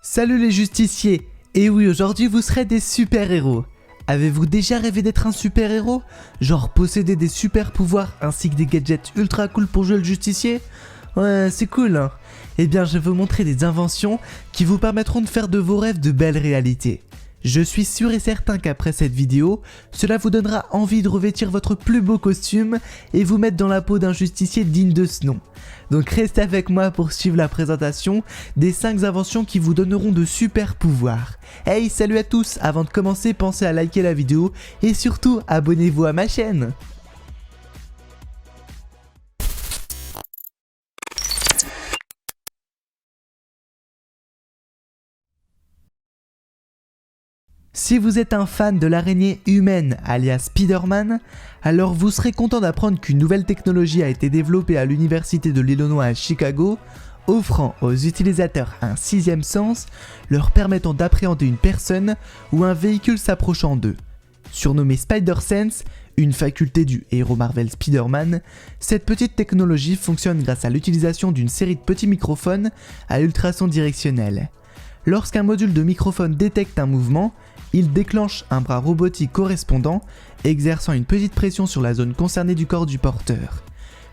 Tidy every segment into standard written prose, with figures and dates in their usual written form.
Salut les justiciers. Et oui, aujourd'hui vous serez des super-héros. Avez-vous déjà rêvé d'être un super-héros? Genre posséder des super-pouvoirs ainsi que des gadgets ultra cool pour jouer le justicier? Ouais, c'est cool hein. Eh bien je vais vous montrer des inventions qui vous permettront de faire de vos rêves de belles réalités. Je suis sûr et certain qu'après cette vidéo, cela vous donnera envie de revêtir votre plus beau costume et vous mettre dans la peau d'un justicier digne de ce nom. Donc restez avec moi pour suivre la présentation des 5 inventions qui vous donneront de super pouvoirs. Hey, salut à tous, avant de commencer, pensez à liker la vidéo et surtout abonnez-vous à ma chaîne. Si vous êtes un fan de l'araignée humaine alias Spider-Man, alors vous serez content d'apprendre qu'une nouvelle technologie a été développée à l'université de l'Illinois à Chicago, offrant aux utilisateurs un 6e sens, leur permettant d'appréhender une personne ou un véhicule s'approchant d'eux. Surnommée Spider-Sense, une faculté du héros Marvel Spider-Man, cette petite technologie fonctionne grâce à l'utilisation d'une série de petits microphones à ultrasons directionnels. Lorsqu'un module de microphone détecte un mouvement, il déclenche un bras robotique correspondant, exerçant une petite pression sur la zone concernée du corps du porteur.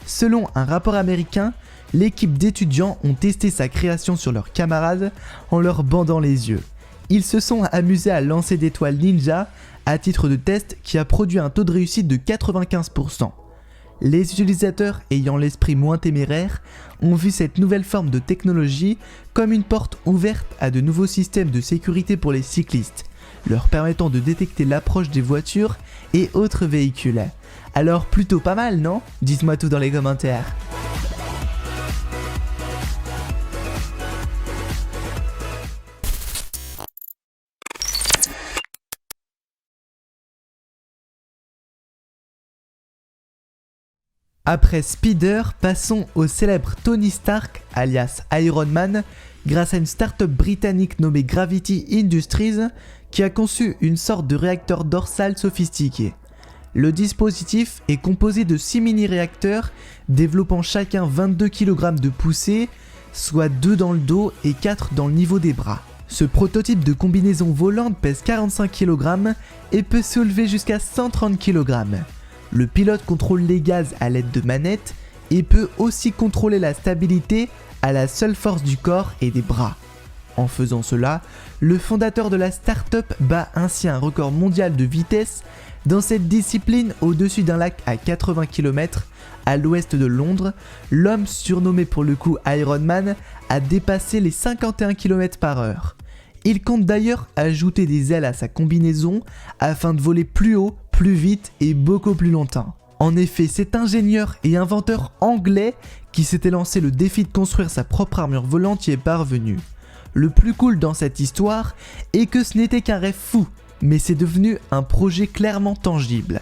Selon un rapport américain, l'équipe d'étudiants ont testé sa création sur leurs camarades en leur bandant les yeux. Ils se sont amusés à lancer des toiles ninja à titre de test qui a produit un taux de réussite de 95%. Les utilisateurs ayant l'esprit moins téméraire ont vu cette nouvelle forme de technologie comme une porte ouverte à de nouveaux systèmes de sécurité pour les cyclistes, leur permettant de détecter l'approche des voitures et autres véhicules. Alors plutôt pas mal, non? Dites-moi tout dans les commentaires. Après Spider, passons au célèbre Tony Stark, alias Iron Man, grâce à une start-up britannique nommée Gravity Industries, qui a conçu une sorte de réacteur dorsal sophistiqué. Le dispositif est composé de 6 mini-réacteurs développant chacun 22 kg de poussée, soit 2 dans le dos et 4 dans le niveau des bras. Ce prototype de combinaison volante pèse 45 kg et peut soulever jusqu'à 130 kg. Le pilote contrôle les gaz à l'aide de manettes et peut aussi contrôler la stabilité à la seule force du corps et des bras. En faisant cela, le fondateur de la start-up bat ainsi un record mondial de vitesse dans cette discipline au-dessus d'un lac à 80 km à l'ouest de Londres. L'homme surnommé pour le coup Iron Man a dépassé les 51 km/h. Il compte d'ailleurs ajouter des ailes à sa combinaison afin de voler plus haut, plus vite et beaucoup plus longtemps. En effet, cet ingénieur et inventeur anglais qui s'était lancé le défi de construire sa propre armure volante y est parvenu. Le plus cool dans cette histoire est que ce n'était qu'un rêve fou, mais c'est devenu un projet clairement tangible.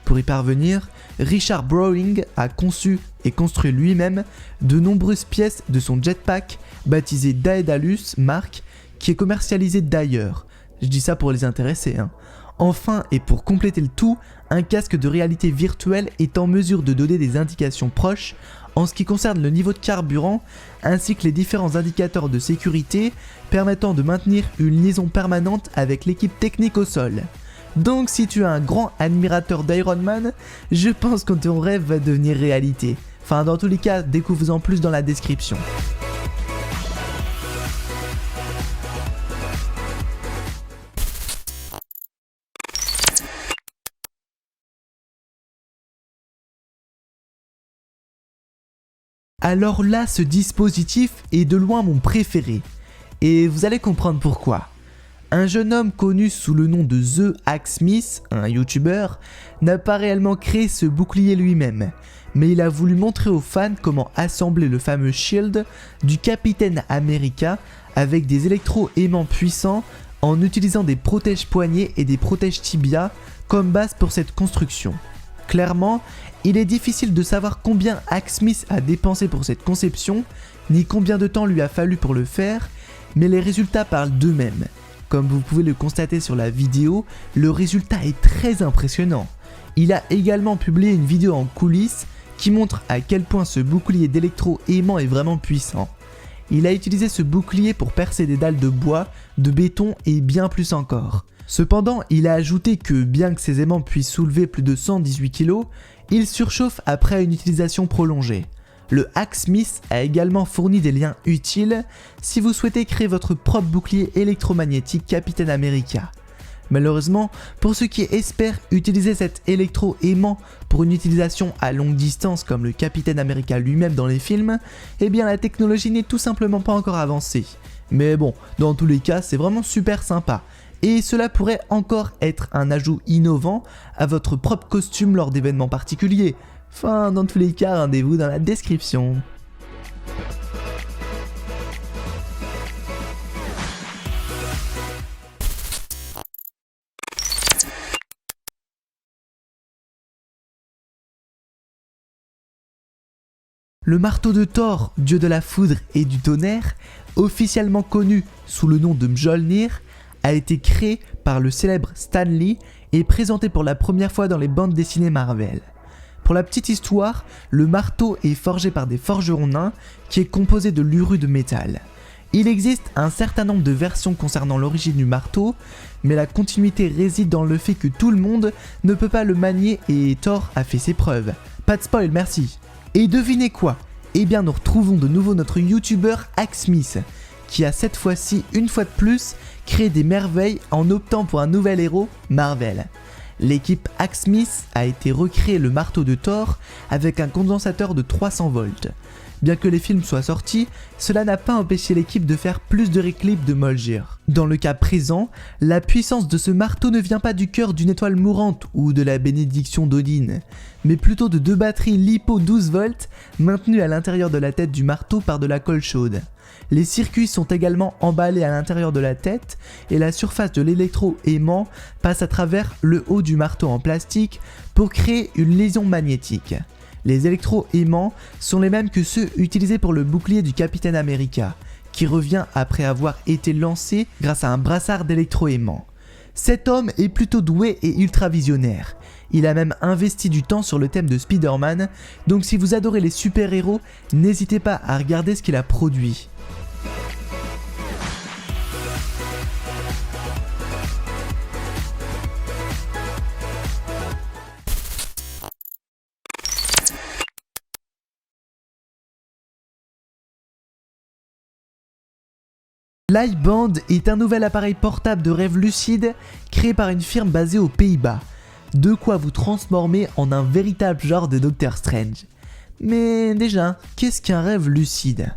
Pour y parvenir, Richard Browning a conçu et construit lui-même de nombreuses pièces de son jetpack baptisé Daedalus Mark, qui est commercialisé d'ailleurs. Je dis ça pour les intéresser hein. Enfin, et pour compléter le tout, un casque de réalité virtuelle est en mesure de donner des indications proches en ce qui concerne le niveau de carburant ainsi que les différents indicateurs de sécurité permettant de maintenir une liaison permanente avec l'équipe technique au sol. Donc si tu es un grand admirateur d'Iron Man, je pense que ton rêve va devenir réalité. Enfin dans tous les cas, découvre-en plus dans la description. Alors là, ce dispositif est de loin mon préféré. Et vous allez comprendre pourquoi. Un jeune homme connu sous le nom de The Hack Smith, un youtubeur, n'a pas réellement créé ce bouclier lui-même, mais il a voulu montrer aux fans comment assembler le fameux shield du Capitaine America avec des électro-aimants puissants en utilisant des protèges-poignets et des protèges-tibias comme base pour cette construction. Clairement, il est difficile de savoir combien Hack Smith a dépensé pour cette conception, ni combien de temps lui a fallu pour le faire, mais les résultats parlent d'eux-mêmes. Comme vous pouvez le constater sur la vidéo, le résultat est très impressionnant. Il a également publié une vidéo en coulisses qui montre à quel point ce bouclier d'électro-aimant est vraiment puissant. il a utilisé ce bouclier pour percer des dalles de bois, de béton et bien plus encore. Cependant, il a ajouté que bien que ses aimants puissent soulever plus de 118 kg, il surchauffe après une utilisation prolongée. Le Hacksmith a également fourni des liens utiles si vous souhaitez créer votre propre bouclier électromagnétique Captain America. Malheureusement, pour ceux qui espèrent utiliser cet électro-aimant pour une utilisation à longue distance comme le Captain America lui-même dans les films, eh bien la technologie n'est tout simplement pas encore avancée. Mais bon, dans tous les cas, c'est vraiment super sympa. Et cela pourrait encore être un ajout innovant à votre propre costume lors d'événements particuliers. Enfin, dans tous les cas, rendez-vous dans la description. Le marteau de Thor, dieu de la foudre et du tonnerre, officiellement connu sous le nom de Mjolnir, a été créé par le célèbre Stan Lee et présenté pour la première fois dans les bandes dessinées Marvel. Pour la petite histoire, le marteau est forgé par des forgerons nains qui est composé de lurus de métal. Il existe un certain nombre de versions concernant l'origine du marteau, mais la continuité réside dans le fait que tout le monde ne peut pas le manier et Thor a fait ses preuves. Pas de spoil, merci. Et devinez quoi? Eh bien nous retrouvons de nouveau notre youtubeur Hacksmith, qui a cette fois-ci, une fois de plus, créé des merveilles en optant pour un nouvel héros, Marvel. L'équipe Hacksmith a été recréé le marteau de Thor avec un condensateur de 300 volts. Bien que les films soient sortis, cela n'a pas empêché l'équipe de faire plus de réclips de Mjolnir. Dans le cas présent, la puissance de ce marteau ne vient pas du cœur d'une étoile mourante ou de la bénédiction d'Odin, mais plutôt de deux batteries LiPo 12 volts maintenues à l'intérieur de la tête du marteau par de la colle chaude. Les circuits sont également emballés à l'intérieur de la tête et la surface de l'électro-aimant passe à travers le haut du marteau en plastique pour créer une liaison magnétique. Les électro-aimants sont les mêmes que ceux utilisés pour le bouclier du Captain America, qui revient après avoir été lancé grâce à un brassard d'électro-aimants. Cet homme est plutôt doué et ultra visionnaire. Il a même investi du temps sur le thème de Spider-Man, donc si vous adorez les super-héros, n'hésitez pas à regarder ce qu'il a produit. l'iBand est un nouvel appareil portable de rêve lucide créé par une firme basée aux Pays-Bas. De quoi vous transformer en un véritable genre de Doctor Strange. Mais déjà, qu'est-ce qu'un rêve lucide?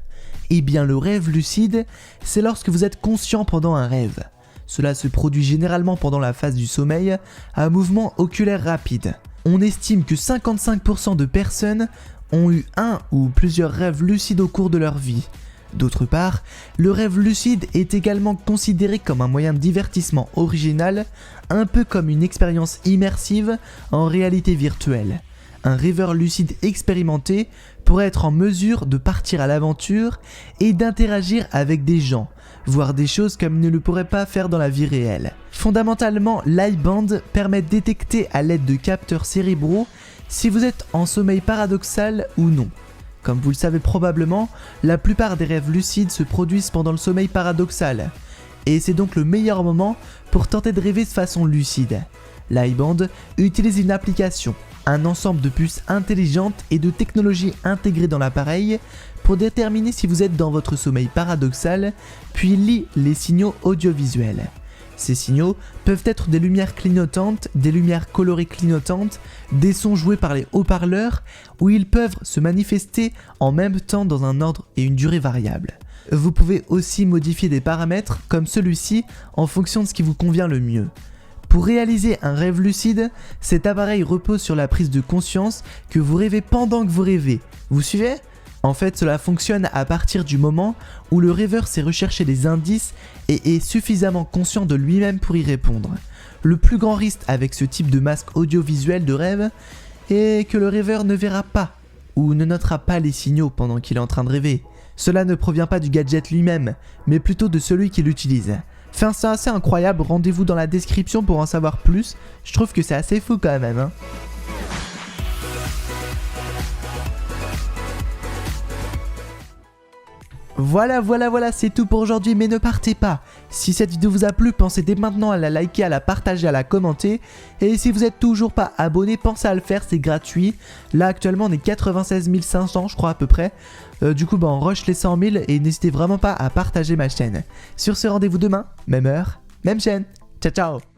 Eh bien le rêve lucide, c'est lorsque vous êtes conscient pendant un rêve. Cela se produit généralement pendant la phase du sommeil, à un mouvement oculaire rapide. On estime que 55% de personnes ont eu un ou plusieurs rêves lucides au cours de leur vie. D'autre part, le rêve lucide est également considéré comme un moyen de divertissement original, un peu comme une expérience immersive en réalité virtuelle. Un rêveur lucide expérimenté pourrait être en mesure de partir à l'aventure et d'interagir avec des gens, voir des choses comme il ne le pourrait pas faire dans la vie réelle. Fondamentalement, l'iBand permet de détecter à l'aide de capteurs cérébraux si vous êtes en sommeil paradoxal ou non. Comme vous le savez probablement, la plupart des rêves lucides se produisent pendant le sommeil paradoxal, et c'est donc le meilleur moment pour tenter de rêver de façon lucide. l'iBand utilise une application, un ensemble de puces intelligentes et de technologies intégrées dans l'appareil pour déterminer si vous êtes dans votre sommeil paradoxal, puis lit les signaux audiovisuels. Ces signaux peuvent être des lumières clignotantes, des lumières colorées clignotantes, des sons joués par les haut-parleurs, ou ils peuvent se manifester en même temps dans un ordre et une durée variable. Vous pouvez aussi modifier des paramètres comme celui-ci en fonction de ce qui vous convient le mieux. Pour réaliser un rêve lucide, cet appareil repose sur la prise de conscience que vous rêvez pendant que vous rêvez. Vous suivez ? En fait, cela fonctionne à partir du moment où le rêveur sait rechercher des indices et est suffisamment conscient de lui-même pour y répondre. Le plus grand risque avec ce type de masque audiovisuel de rêve est que le rêveur ne verra pas ou ne notera pas les signaux pendant qu'il est en train de rêver. Cela ne provient pas du gadget lui-même, mais plutôt de celui qui l'utilise. Enfin, c'est assez incroyable, rendez-vous dans la description pour en savoir plus. Je trouve que c'est assez fou quand même, hein. Voilà, c'est tout pour aujourd'hui, mais ne partez pas. Si cette vidéo vous a plu, pensez dès maintenant à la liker, à la partager, à la commenter. Et si vous n'êtes toujours pas abonné, pensez à le faire, c'est gratuit. Là actuellement on est 96 500 je crois à peu près. Du coup on rush les 100 000 et n'hésitez vraiment pas à partager ma chaîne. Sur ce, rendez-vous demain, même heure, même chaîne. Ciao ciao.